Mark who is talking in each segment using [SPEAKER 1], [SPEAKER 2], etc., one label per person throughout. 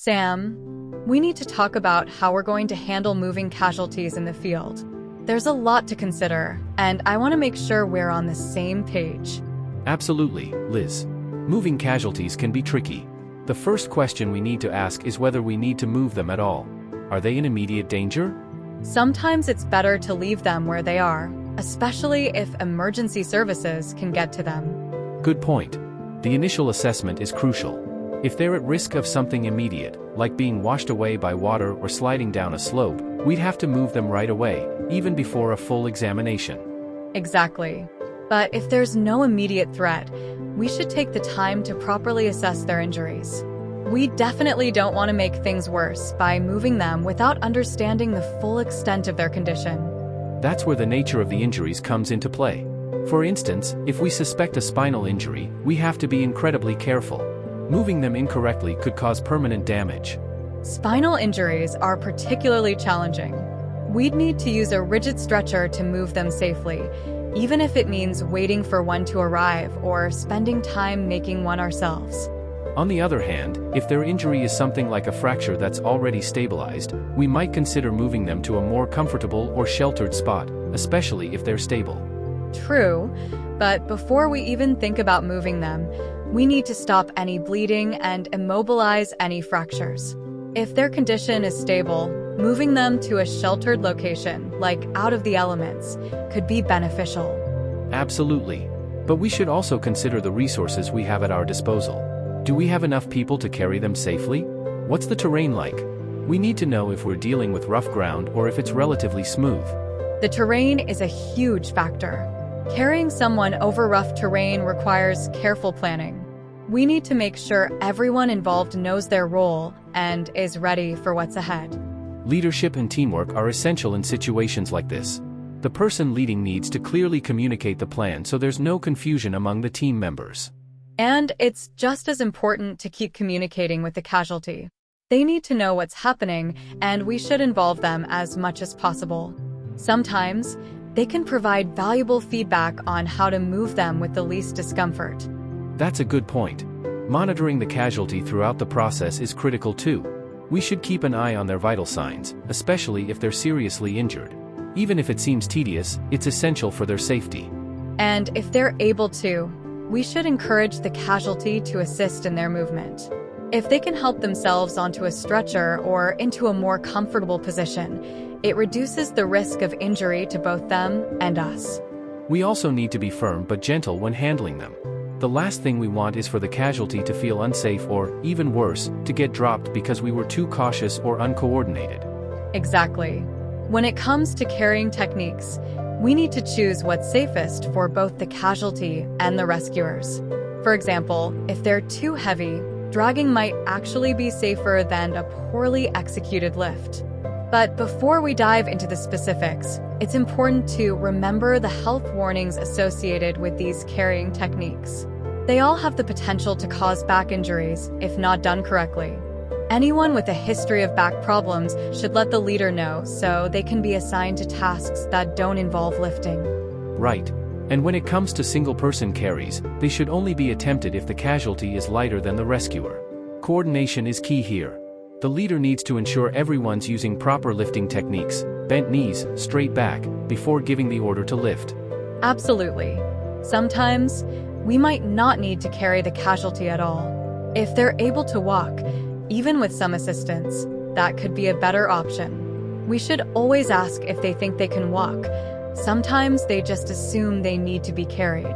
[SPEAKER 1] Sam, we need to talk about how we're going to handle moving casualties in the field. There's a lot to consider, and I want to make sure we're on the same page.
[SPEAKER 2] Absolutely, Liz. Moving casualties can be tricky. The first question we need to ask is whether we need to move them at all. Are they in immediate danger?
[SPEAKER 1] Sometimes it's better to leave them where they are, especially if emergency services can get to them.
[SPEAKER 2] Good point. The initial assessment is crucial. If they're at risk of something immediate, like being washed away by water or sliding down a slope, we'd have to move them right away, even before a full examination.
[SPEAKER 1] Exactly. But if there's no immediate threat, we should take the time to properly assess their injuries. We definitely don't want to make things worse by moving them without understanding the full extent of their condition.
[SPEAKER 2] That's where the nature of the injuries comes into play. For instance, if we suspect a spinal injury, we have to be incredibly careful. Moving them incorrectly could cause permanent damage.
[SPEAKER 1] Spinal injuries are particularly challenging. We'd need to use a rigid stretcher to move them safely, even if it means waiting for one to arrive or spending time making one ourselves.
[SPEAKER 2] On the other hand, if their injury is something like a fracture that's already stabilized, we might consider moving them to a more comfortable or sheltered spot, especially if they're stable.
[SPEAKER 1] True, but before we even think about moving them, we need to stop any bleeding and immobilize any fractures. If their condition is stable, moving them to a sheltered location, like out of the elements, could be beneficial.
[SPEAKER 2] Absolutely. But we should also consider the resources we have at our disposal. Do we have enough people to carry them safely? What's the terrain like? We need to know if we're dealing with rough ground or if it's relatively smooth.
[SPEAKER 1] The terrain is a huge factor. Carrying someone over rough terrain requires careful planning. We need to make sure everyone involved knows their role and is ready for what's ahead.
[SPEAKER 2] Leadership and teamwork are essential in situations like this. The person leading needs to clearly communicate the plan so there's no confusion among the team members.
[SPEAKER 1] And it's just as important to keep communicating with the casualty. They need to know what's happening, and we should involve them as much as possible. Sometimes, they can provide valuable feedback on how to move them with the least discomfort.
[SPEAKER 2] That's a good point. Monitoring the casualty throughout the process is critical too. We should keep an eye on their vital signs, especially if they're seriously injured. Even if it seems tedious, it's essential for their safety.
[SPEAKER 1] And if they're able to, we should encourage the casualty to assist in their movement. If they can help themselves onto a stretcher or into a more comfortable position, it reduces the risk of injury to both them and us.
[SPEAKER 2] We also need to be firm but gentle when handling them. The last thing we want is for the casualty to feel unsafe or, even worse, to get dropped because we were too cautious or uncoordinated.
[SPEAKER 1] Exactly. When it comes to carrying techniques, we need to choose what's safest for both the casualty and the rescuers. For example, if they're too heavy, dragging might actually be safer than a poorly executed lift. But before we dive into the specifics, it's important to remember the health warnings associated with these carrying techniques. They all have the potential to cause back injuries if not done correctly. Anyone with a history of back problems should let the leader know so they can be assigned to tasks that don't involve lifting.
[SPEAKER 2] Right. And when it comes to single-person carries, they should only be attempted if the casualty is lighter than the rescuer. Coordination is key here. The leader needs to ensure everyone's using proper lifting techniques, bent knees, straight back, before giving the order to lift.
[SPEAKER 1] Absolutely. Sometimes, we might not need to carry the casualty at all. If they're able to walk, even with some assistance, that could be a better option. We should always ask if they think they can walk. Sometimes they just assume they need to be carried.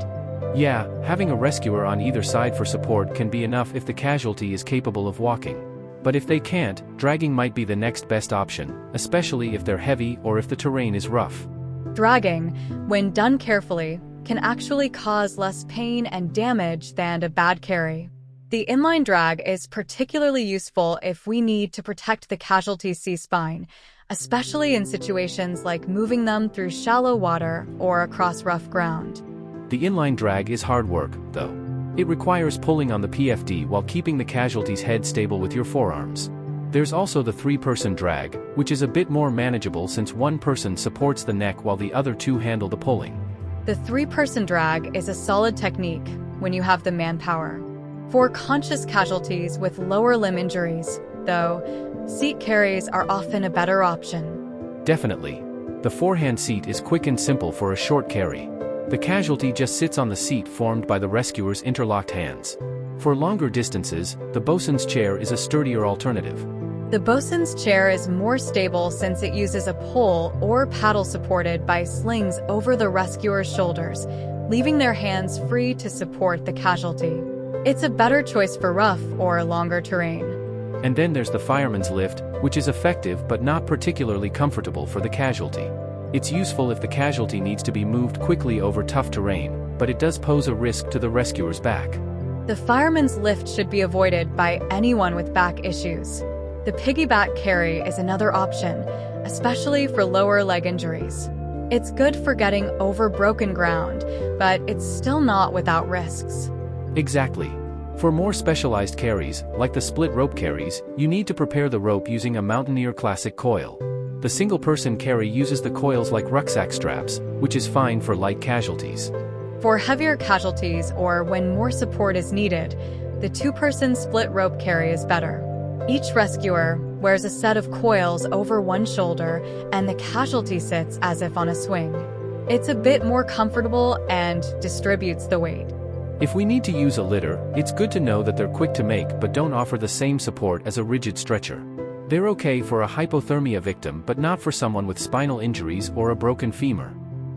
[SPEAKER 2] Yeah, having a rescuer on either side for support can be enough if the casualty is capable of walking. But if they can't, dragging might be the next best option, especially if they're heavy or if the terrain is rough.
[SPEAKER 1] Dragging, when done carefully, can actually cause less pain and damage than a bad carry. The inline drag is particularly useful if we need to protect the casualty's C-spine, especially in situations like moving them through shallow water or across rough ground.
[SPEAKER 2] The inline drag is hard work, though. It requires pulling on the PFD while keeping the casualty's head stable with your forearms. There's also the three-person drag, which is a bit more manageable since one person supports the neck while the other two handle the pulling.
[SPEAKER 1] The three-person drag is a solid technique when you have the manpower. For conscious casualties with lower limb injuries, though, seat carries are often a better option.
[SPEAKER 2] Definitely. The forehand seat is quick and simple for a short carry. The casualty just sits on the seat formed by the rescuer's interlocked hands. For longer distances, the bosun's chair is a sturdier alternative.
[SPEAKER 1] The bosun's chair is more stable since it uses a pole or paddle supported by slings over the rescuer's shoulders, leaving their hands free to support the casualty. It's a better choice for rough or longer terrain.
[SPEAKER 2] And then there's the fireman's lift, which is effective but not particularly comfortable for the casualty. It's useful if the casualty needs to be moved quickly over tough terrain, but it does pose a risk to the rescuer's back.
[SPEAKER 1] The fireman's lift should be avoided by anyone with back issues. The piggyback carry is another option, especially for lower leg injuries. It's good for getting over broken ground, but it's still not without risks.
[SPEAKER 2] Exactly. For more specialized carries, like the split rope carries, you need to prepare the rope using a Mountaineer Classic coil. The single-person carry uses the coils like rucksack straps, which is fine for light casualties.
[SPEAKER 1] For heavier casualties or when more support is needed, the two-person split rope carry is better. Each rescuer wears a set of coils over one shoulder and the casualty sits as if on a swing. It's a bit more comfortable and distributes the weight.
[SPEAKER 2] If we need to use a litter, it's good to know that they're quick to make but don't offer the same support as a rigid stretcher. They're okay for a hypothermia victim but not for someone with spinal injuries or a broken femur.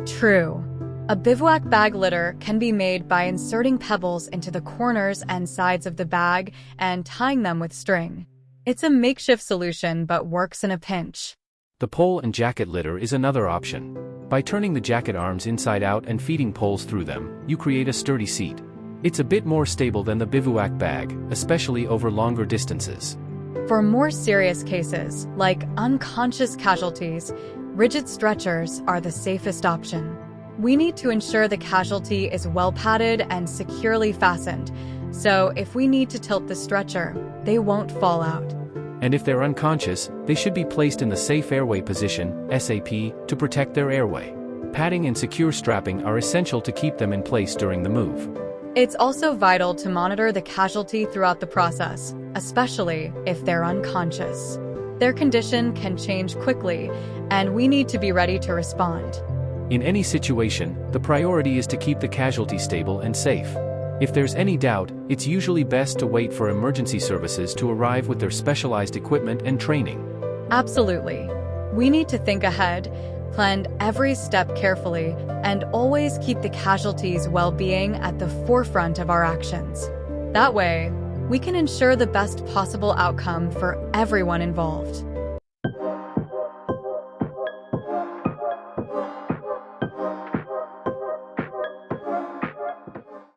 [SPEAKER 1] True. A bivouac bag litter can be made by inserting pebbles into the corners and sides of the bag and tying them with string. It's a makeshift solution but works in a pinch.
[SPEAKER 2] The pole and jacket litter is another option. By turning the jacket arms inside out and feeding poles through them, you create a sturdy seat. It's a bit more stable than the bivouac bag, especially over longer distances.
[SPEAKER 1] For more serious cases, like unconscious casualties, rigid stretchers are the safest option. We need to ensure the casualty is well padded and securely fastened, so if we need to tilt the stretcher, they won't fall out.
[SPEAKER 2] And if they're unconscious, they should be placed in the safe airway position, SAP, to protect their airway. Padding and secure strapping are essential to keep them in place during the move.
[SPEAKER 1] It's also vital to monitor the casualty throughout the process, especially if they're unconscious. Their condition can change quickly, and we need to be ready to respond.
[SPEAKER 2] In any situation, the priority is to keep the casualty stable and safe. If there's any doubt, it's usually best to wait for emergency services to arrive with their specialized equipment and training.
[SPEAKER 1] Absolutely. We need to think ahead, plan every step carefully, and always keep the casualty's well-being at the forefront of our actions. That way, we can ensure the best possible outcome for everyone involved.